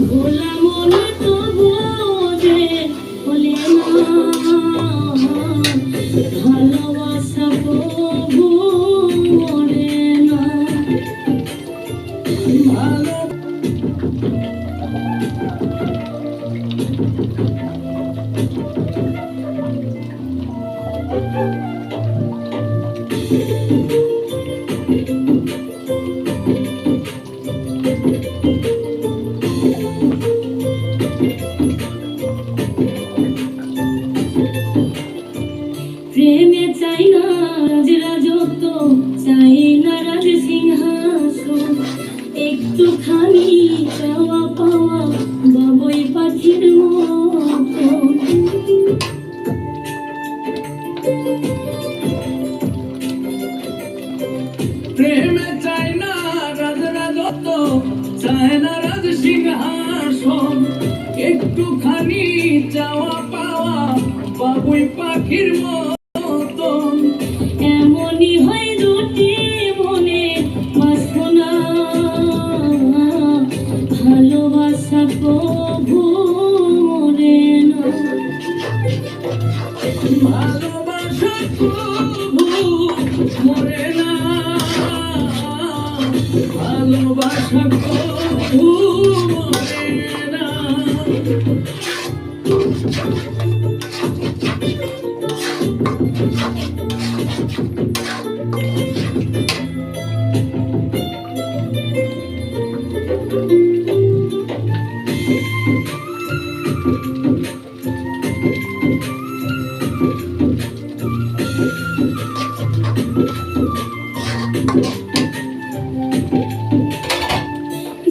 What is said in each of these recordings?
ভোলা মনে তবু যে বলে না ভালোবাসা প্রভু মরে না। প্রেমে চাই না রাজরাজত্ব, চাই না রাজ সিংহাসন, একটুখানি চাওয়া পাওয়া বাবুই পাখির মতো। প্রেমে চাই না রাজরাজত্ব, চাই না রাজ সিংহাসন, একটুখানি চাওয়া পাওয়া বাবুই পাখির মতন। এমনই হয় দুটি মনে বাসনা, ভালোবাসা প্রভু মরে না। ভালোবাসা প্রভু মরে না, ভালোবাসা প্রভু মরে না।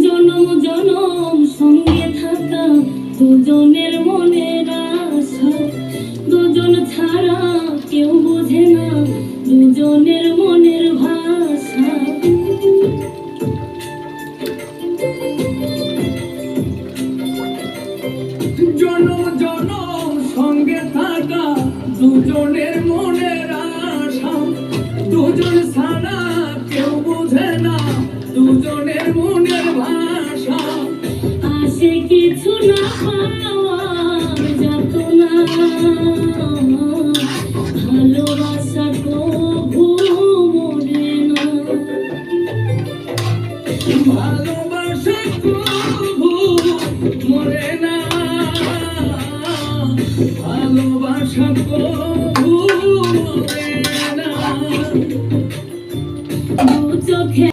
জনম জনম সঙ্গে থাকা দুজনের মনের আশা, দুজন ছাড়া কেউ বোঝে না দুজনের মনের ভাষা। জনম জনম সঙ্গে থাকা দুজনের মনের আশা, দুজন ছাড়া কেউ বোঝে না দুজনের মনের ভাষা। আসে কিছু না পাওয়া যাত না, ভালোবাসা প্রভু মরে না। ভালোবাসা প্রভু মরে না, ভালোবাসা প্রভু মরে না। দু চোখে